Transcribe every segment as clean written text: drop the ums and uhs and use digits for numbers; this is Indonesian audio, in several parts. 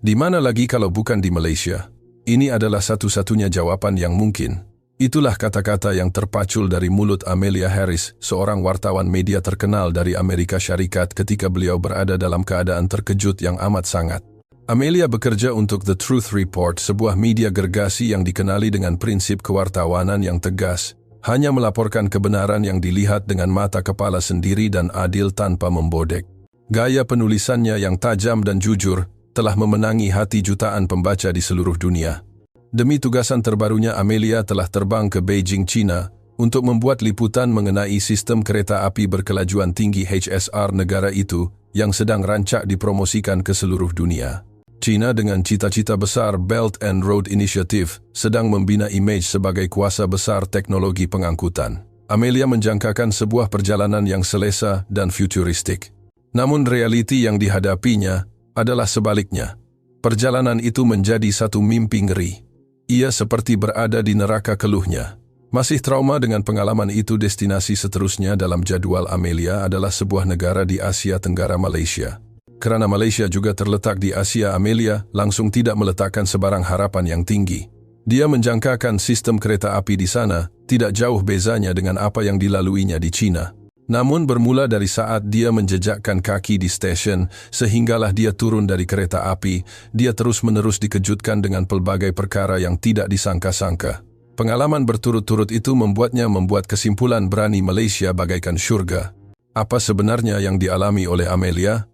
Di mana lagi kalau bukan di Malaysia? Ini adalah satu-satunya jawaban yang mungkin. Itulah kata-kata yang terpacul dari mulut Amelia Harris, seorang wartawan media terkenal dari Amerika Syarikat ketika beliau berada dalam keadaan terkejut yang amat sangat. Amelia bekerja untuk The Truth Report, sebuah media gergasi yang dikenali dengan prinsip kewartawanan yang tegas, hanya melaporkan kebenaran yang dilihat dengan mata kepala sendiri dan adil tanpa membodek. Gaya penulisannya yang tajam dan jujur telah memenangi hati jutaan pembaca di seluruh dunia. Demi tugasan terbarunya, Amelia telah terbang ke Beijing, China, untuk membuat liputan mengenai sistem kereta api berkelajuan tinggi HSR negara itu yang sedang rancak dipromosikan ke seluruh dunia. China dengan cita-cita besar Belt and Road Initiative sedang membina imej sebagai kuasa besar teknologi pengangkutan. Amelia menjangkakan sebuah perjalanan yang selesa dan futuristik. Namun realiti yang dihadapinya adalah sebaliknya. Perjalanan itu menjadi satu mimpi ngeri. Ia seperti berada di neraka keluhnya. Masih trauma dengan pengalaman itu, destinasi seterusnya dalam jadwal Amelia adalah sebuah negara di Asia Tenggara, Malaysia. Kerana Malaysia juga terletak di Asia, Amelia langsung tidak meletakkan sebarang harapan yang tinggi. Dia menjangkakan sistem kereta api di sana tidak jauh bezanya dengan apa yang dilaluinya di China. Namun bermula dari saat dia menjejakkan kaki di stesen, sehinggalah dia turun dari kereta api, dia terus-menerus dikejutkan dengan pelbagai perkara yang tidak disangka-sangka. Pengalaman berturut-turut itu membuatnya membuat kesimpulan berani Malaysia bagaikan syurga. Apa sebenarnya yang dialami oleh Amelia?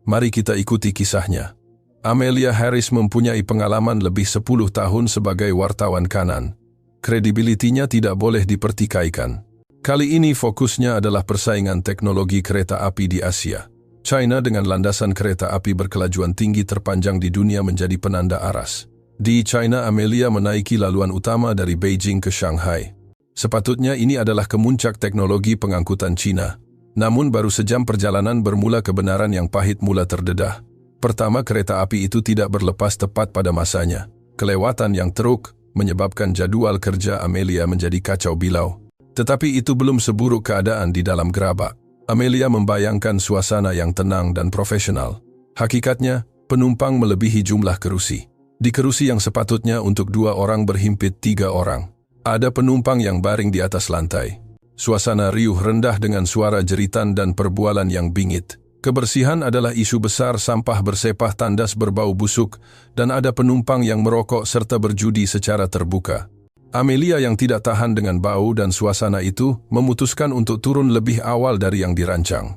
Mari kita ikuti kisahnya. Amelia Harris mempunyai pengalaman lebih 10 tahun sebagai wartawan kanan. Kredibilitinya tidak boleh dipertikaikan. Kali ini fokusnya adalah persaingan teknologi kereta api di Asia. China dengan landasan kereta api berkelajuan tinggi terpanjang di dunia menjadi penanda aras. Di China, Amelia menaiki laluan utama dari Beijing ke Shanghai. Sepatutnya ini adalah kemuncak teknologi pengangkutan China. Namun baru sejam perjalanan bermula kebenaran yang pahit mula terdedah. Pertama, kereta api itu tidak berlepas tepat pada masanya. Kelewatan yang teruk menyebabkan jadwal kerja Amelia menjadi kacau bilau. Tetapi itu belum seburuk keadaan di dalam gerabak. Amelia membayangkan suasana yang tenang dan profesional. Hakikatnya, penumpang melebihi jumlah kerusi. Di kerusi yang sepatutnya untuk 2 orang berhimpit 3 orang. Ada penumpang yang baring di atas lantai. Suasana riuh rendah dengan suara jeritan dan perbualan yang bingit. Kebersihan adalah isu besar, sampah bersepah, tandas berbau busuk, dan ada penumpang yang merokok serta berjudi secara terbuka. Amelia yang tidak tahan dengan bau dan suasana itu memutuskan untuk turun lebih awal dari yang dirancang.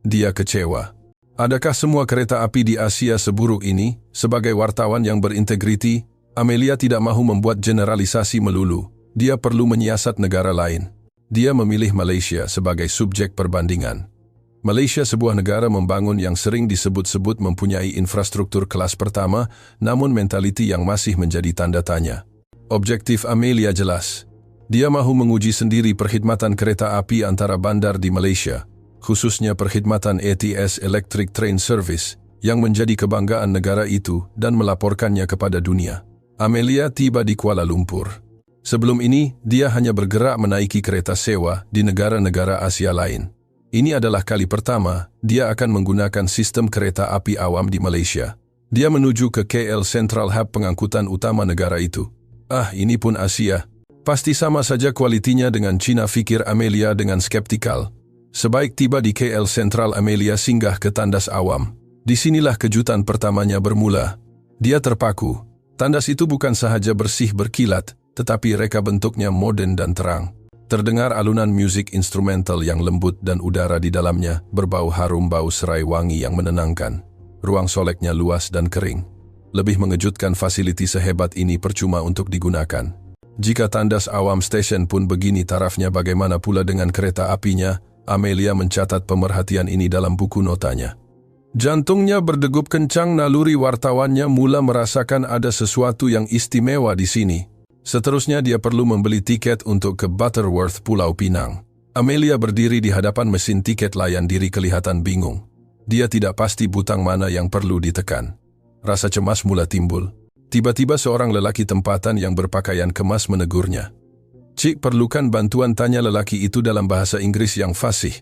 Dia kecewa. Adakah semua kereta api di Asia seburuk ini? Sebagai wartawan yang berintegriti, Amelia tidak mahu membuat generalisasi melulu. Dia perlu menyiasat negara lain. Dia memilih Malaysia sebagai subjek perbandingan. Malaysia sebuah negara membangun yang sering disebut-sebut mempunyai infrastruktur kelas pertama, namun mentaliti yang masih menjadi tanda tanya. Objektif Amelia jelas. Dia mahu menguji sendiri perkhidmatan kereta api antara bandar di Malaysia, khususnya perkhidmatan ATS Electric Train Service, yang menjadi kebanggaan negara itu dan melaporkannya kepada dunia. Amelia tiba di Kuala Lumpur. Sebelum ini, dia hanya bergerak menaiki kereta sewa di negara-negara Asia lain. Ini adalah kali pertama dia akan menggunakan sistem kereta api awam di Malaysia. Dia menuju ke KL Central Hub, pengangkutan utama negara itu. Ini pun Asia. Pasti sama saja kualitinya dengan China, fikir Amelia dengan skeptikal. Sebaik tiba di KL Central, Amelia singgah ke tandas awam. Disinilah kejutan pertamanya bermula. Dia terpaku. Tandas itu bukan sahaja bersih berkilat, tetapi reka bentuknya moden dan terang. Terdengar alunan musik instrumental yang lembut dan udara di dalamnya berbau harum bau serai wangi yang menenangkan. Ruang soleknya luas dan kering. Lebih mengejutkan, fasiliti sehebat ini percuma untuk digunakan. Jika tandas awam stesen pun begini tarafnya, bagaimana pula dengan kereta apinya? Amelia mencatat pemerhatian ini dalam buku notanya. Jantungnya berdegup kencang, naluri wartawannya mula merasakan ada sesuatu yang istimewa di sini. Seterusnya dia perlu membeli tiket untuk ke Butterworth, Pulau Pinang. Amelia berdiri di hadapan mesin tiket layan diri kelihatan bingung. Dia tidak pasti butang mana yang perlu ditekan. Rasa cemas mula timbul. Tiba-tiba seorang lelaki tempatan yang berpakaian kemas menegurnya. "Cik, perlukan bantuan?" tanya lelaki itu dalam bahasa Inggris yang fasih.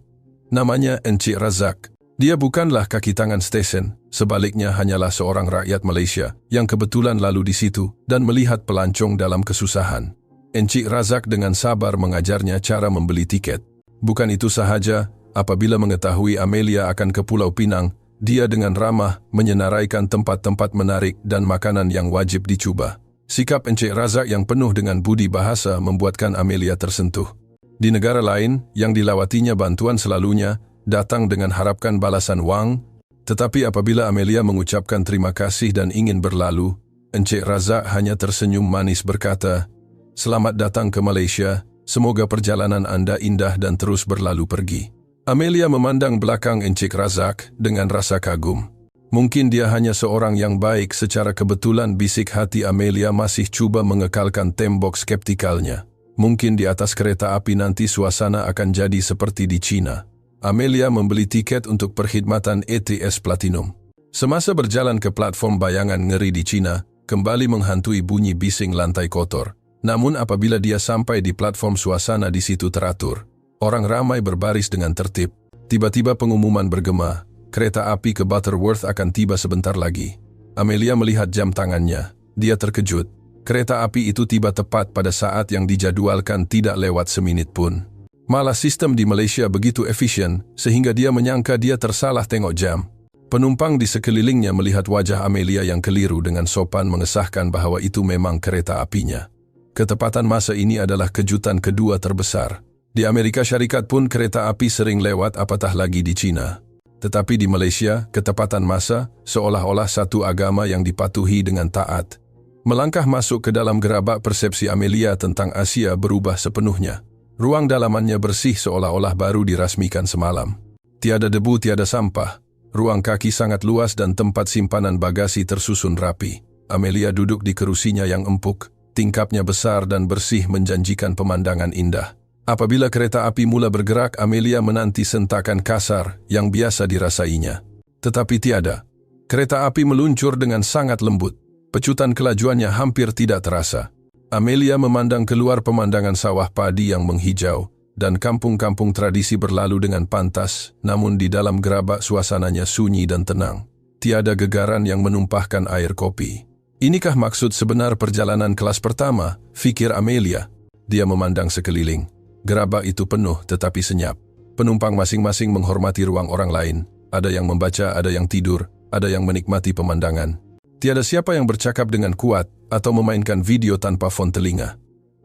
Namanya Encik Razak. Dia bukanlah kaki tangan stesen, sebaliknya hanyalah seorang rakyat Malaysia yang kebetulan lalu di situ dan melihat pelancong dalam kesusahan. Encik Razak dengan sabar mengajarnya cara membeli tiket. Bukan itu sahaja, apabila mengetahui Amelia akan ke Pulau Pinang, dia dengan ramah menyenaraikan tempat-tempat menarik dan makanan yang wajib dicuba. Sikap Encik Razak yang penuh dengan budi bahasa membuatkan Amelia tersentuh. Di negara lain, yang dilawatinya bantuan selalunya datang dengan harapkan balasan wang, tetapi apabila Amelia mengucapkan terima kasih dan ingin berlalu, Encik Razak hanya tersenyum manis berkata, "Selamat datang ke Malaysia, semoga perjalanan Anda indah dan terus berlalu pergi." Amelia memandang belakang Encik Razak dengan rasa kagum. Mungkin dia hanya seorang yang baik, secara kebetulan bisik hati Amelia masih cuba mengekalkan tembok skeptikalnya. Mungkin di atas kereta api nanti suasana akan jadi seperti di China. Amelia membeli tiket untuk perkhidmatan ETS Platinum. Semasa berjalan ke platform bayangan ngeri di China, kembali menghantui bunyi bising lantai kotor. Namun apabila dia sampai di platform, suasana di situ teratur. Orang ramai berbaris dengan tertib. Tiba-tiba pengumuman bergema, kereta api ke Butterworth akan tiba sebentar lagi. Amelia melihat jam tangannya. Dia terkejut. Kereta api itu tiba tepat pada saat yang dijadwalkan, tidak lewat seminit pun. Malah sistem di Malaysia begitu efisien, sehingga dia menyangka dia tersalah tengok jam. Penumpang di sekelilingnya melihat wajah Amelia yang keliru dengan sopan mengesahkan bahawa itu memang kereta apinya. Ketepatan masa ini adalah kejutan kedua terbesar. Di Amerika Syarikat pun kereta api sering lewat, apatah lagi di China. Tetapi di Malaysia, ketepatan masa seolah-olah satu agama yang dipatuhi dengan taat. Melangkah masuk ke dalam gerabak, persepsi Amelia tentang Asia berubah sepenuhnya. Ruang dalamannya bersih seolah-olah baru dirasmikan semalam. Tiada debu, tiada sampah. Ruang kaki sangat luas dan tempat simpanan bagasi tersusun rapi. Amelia duduk di kerusinya yang empuk. Tingkapnya besar dan bersih menjanjikan pemandangan indah. Apabila kereta api mula bergerak, Amelia menanti sentakan kasar yang biasa dirasainya. Tetapi tiada. Kereta api meluncur dengan sangat lembut. Pecutan kelajuannya hampir tidak terasa. Amelia memandang keluar, pemandangan sawah padi yang menghijau dan kampung-kampung tradisi berlalu dengan pantas, namun di dalam gerabak suasananya sunyi dan tenang. Tiada gegaran yang menumpahkan air kopi. Inikah maksud sebenar perjalanan kelas pertama, fikir Amelia. Dia memandang sekeliling. Gerabak itu penuh tetapi senyap. Penumpang masing-masing menghormati ruang orang lain. Ada yang membaca, ada yang tidur, ada yang menikmati pemandangan. Tiada siapa yang bercakap dengan kuat atau memainkan video tanpa fon telinga.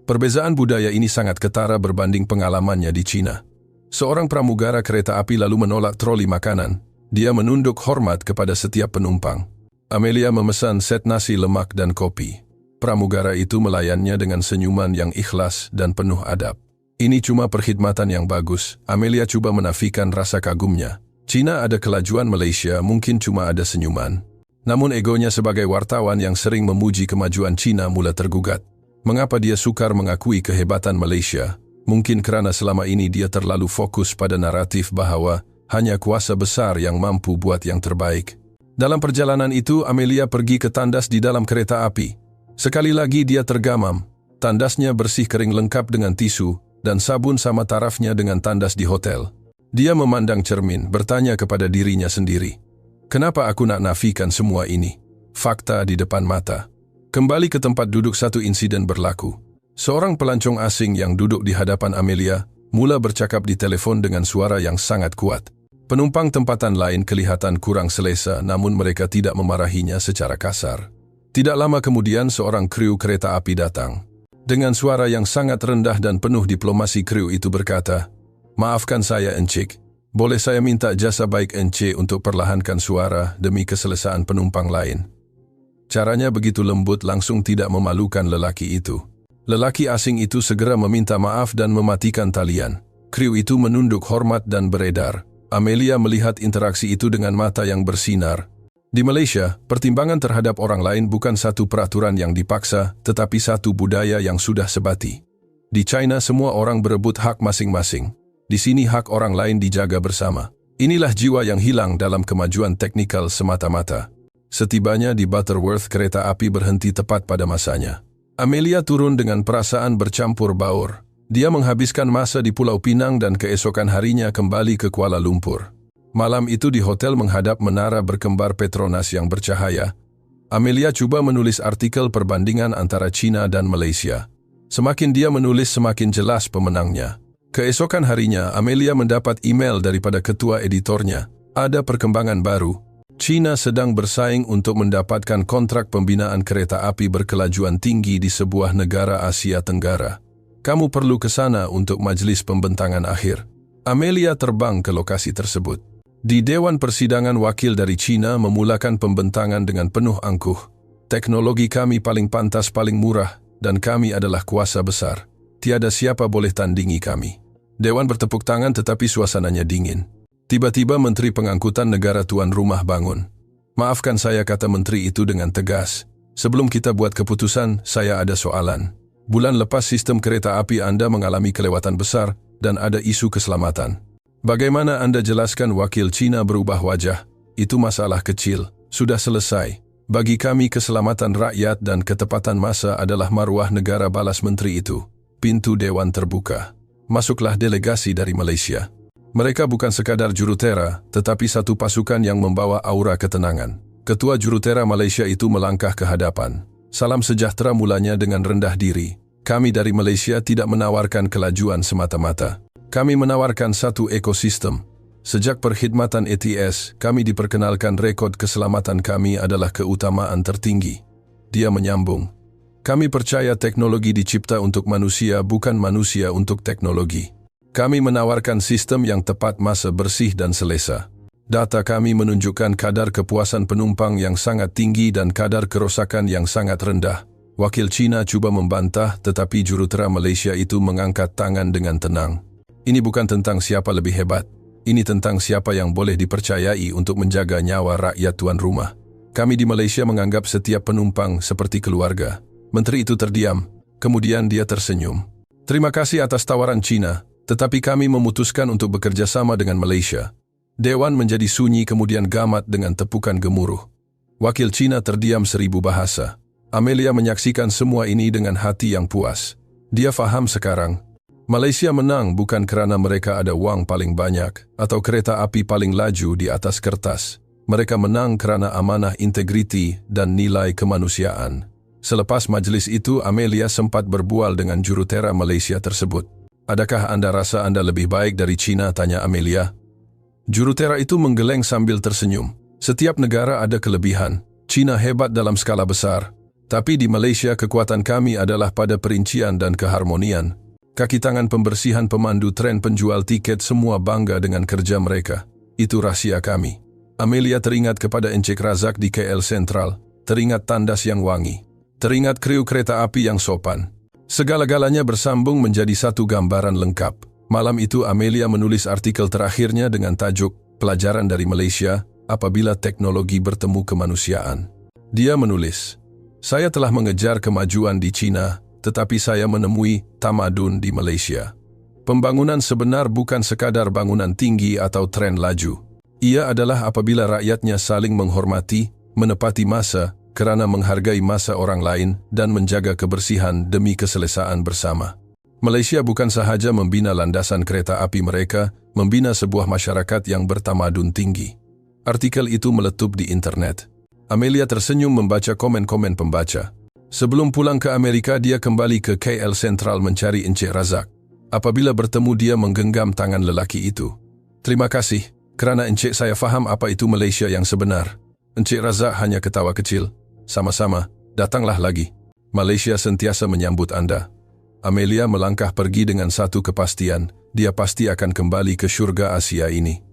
Perbezaan budaya ini sangat ketara berbanding pengalamannya di China. Seorang pramugara kereta api lalu menolak troli makanan. Dia menunduk hormat kepada setiap penumpang. Amelia memesan set nasi lemak dan kopi. Pramugara itu melayannya dengan senyuman yang ikhlas dan penuh adab. Ini cuma perkhidmatan yang bagus. Amelia cuba menafikan rasa kagumnya. China ada kelajuan, Malaysia mungkin cuma ada senyuman. Namun egonya sebagai wartawan yang sering memuji kemajuan China mula tergugat. Mengapa dia sukar mengakui kehebatan Malaysia? Mungkin kerana selama ini dia terlalu fokus pada naratif bahawa hanya kuasa besar yang mampu buat yang terbaik. Dalam perjalanan itu, Amelia pergi ke tandas di dalam kereta api. Sekali lagi dia tergamam. Tandasnya bersih kering lengkap dengan tisu dan sabun sama tarafnya dengan tandas di hotel. Dia memandang cermin, bertanya kepada dirinya sendiri. Kenapa aku nak nafikan semua ini? Fakta di depan mata. Kembali ke tempat duduk, satu insiden berlaku. Seorang pelancong asing yang duduk di hadapan Amelia mula bercakap di telefon dengan suara yang sangat kuat. Penumpang tempatan lain kelihatan kurang selesa, namun mereka tidak memarahinya secara kasar. Tidak lama kemudian seorang kru kereta api datang. Dengan suara yang sangat rendah dan penuh diplomasi, kru itu berkata, "Maafkan saya, Encik. Boleh saya minta jasa baik Encik untuk perlahankan suara demi keselesaan penumpang lain?" Caranya begitu lembut, langsung tidak memalukan lelaki itu. Lelaki asing itu segera meminta maaf dan mematikan talian. Kru itu menunduk hormat dan beredar. Amelia melihat interaksi itu dengan mata yang bersinar. Di Malaysia, pertimbangan terhadap orang lain bukan satu peraturan yang dipaksa, tetapi satu budaya yang sudah sebati. Di China, semua orang berebut hak masing-masing. Di sini hak orang lain dijaga bersama. Inilah jiwa yang hilang dalam kemajuan teknikal semata-mata. Setibanya di Butterworth, kereta api berhenti tepat pada masanya. Amelia turun dengan perasaan bercampur baur. Dia menghabiskan masa di Pulau Pinang dan keesokan harinya kembali ke Kuala Lumpur. Malam itu di hotel menghadap menara berkembar Petronas yang bercahaya, Amelia coba menulis artikel perbandingan antara China dan Malaysia. Semakin dia menulis, semakin jelas pemenangnya. Keesokan harinya, Amelia mendapat email daripada ketua editornya. Ada perkembangan baru. China sedang bersaing untuk mendapatkan kontrak pembinaan kereta api berkelajuan tinggi di sebuah negara Asia Tenggara. Kamu perlu ke sana untuk majlis pembentangan akhir. Amelia terbang ke lokasi tersebut. Di Dewan Persidangan, wakil dari China memulakan pembentangan dengan penuh angkuh. Teknologi kami paling pantas, paling murah, dan kami adalah kuasa besar. Tiada siapa boleh tandingi kami. Dewan bertepuk tangan tetapi suasananya dingin. Tiba-tiba Menteri Pengangkutan Negara tuan rumah bangun. Maafkan saya, kata menteri itu dengan tegas. Sebelum kita buat keputusan, saya ada soalan. Bulan lepas sistem kereta api Anda mengalami kelewatan besar dan ada isu keselamatan. Bagaimana Anda jelaskan? Wakil Cina berubah wajah. Itu masalah kecil, sudah selesai. Bagi kami keselamatan rakyat dan ketepatan masa adalah maruah negara, balas menteri itu. Pintu dewan terbuka. Masuklah delegasi dari Malaysia. Mereka bukan sekadar jurutera, tetapi satu pasukan yang membawa aura ketenangan. Ketua jurutera Malaysia itu melangkah ke hadapan. Salam sejahtera, mulanya dengan rendah diri. Kami dari Malaysia tidak menawarkan kelajuan semata-mata. Kami menawarkan satu ekosistem. Sejak perkhidmatan ETS, kami diperkenalkan rekod keselamatan kami adalah keutamaan tertinggi. Dia menyambung. Kami percaya teknologi dicipta untuk manusia, bukan manusia untuk teknologi. Kami menawarkan sistem yang tepat masa, bersih dan selesa. Data kami menunjukkan kadar kepuasan penumpang yang sangat tinggi dan kadar kerosakan yang sangat rendah. Wakil Cina cuba membantah, tetapi jurutera Malaysia itu mengangkat tangan dengan tenang. Ini bukan tentang siapa lebih hebat. Ini tentang siapa yang boleh dipercayai untuk menjaga nyawa rakyat tuan rumah. Kami di Malaysia menganggap setiap penumpang seperti keluarga. Menteri itu terdiam, kemudian dia tersenyum. Terima kasih atas tawaran Cina, tetapi kami memutuskan untuk bekerja sama dengan Malaysia. Dewan menjadi sunyi, kemudian gamat dengan tepukan gemuruh. Wakil Cina terdiam 1000 bahasa. Amelia menyaksikan semua ini dengan hati yang puas. Dia faham sekarang. Malaysia menang bukan kerana mereka ada wang paling banyak atau kereta api paling laju di atas kertas. Mereka menang kerana amanah, integriti, dan nilai kemanusiaan. Selepas majlis itu, Amelia sempat berbual dengan jurutera Malaysia tersebut. Adakah Anda rasa Anda lebih baik dari China? Tanya Amelia. Jurutera itu menggeleng sambil tersenyum. Setiap negara ada kelebihan. China hebat dalam skala besar. Tapi di Malaysia kekuatan kami adalah pada perincian dan keharmonian. Kaki tangan pembersihan, pemandu tren, penjual tiket, semua bangga dengan kerja mereka. Itu rahsia kami. Amelia teringat kepada Encik Razak di KL Sentral, teringat tandas yang wangi, teringat kriu kereta api yang sopan. Segala-galanya bersambung menjadi satu gambaran lengkap. Malam itu Amelia menulis artikel terakhirnya dengan tajuk Pelajaran dari Malaysia Apabila Teknologi Bertemu Kemanusiaan. Dia menulis, saya telah mengejar kemajuan di China, tetapi saya menemui tamadun di Malaysia. Pembangunan sebenar bukan sekadar bangunan tinggi atau tren laju. Ia adalah apabila rakyatnya saling menghormati, menepati masa kerana menghargai masa orang lain dan menjaga kebersihan demi keselesaan bersama. Malaysia bukan sahaja membina landasan kereta api mereka, membina sebuah masyarakat yang bertamadun tinggi. Artikel itu meletup di internet. Amelia tersenyum membaca komen-komen pembaca. Sebelum pulang ke Amerika, dia kembali ke KL Sentral mencari Encik Razak. Apabila bertemu, dia menggenggam tangan lelaki itu. Terima kasih, kerana Encik, saya faham apa itu Malaysia yang sebenar. Encik Razak hanya ketawa kecil. Sama-sama, datanglah lagi. Malaysia sentiasa menyambut Anda. Amelia melangkah pergi dengan satu kepastian, dia pasti akan kembali ke syurga Asia ini.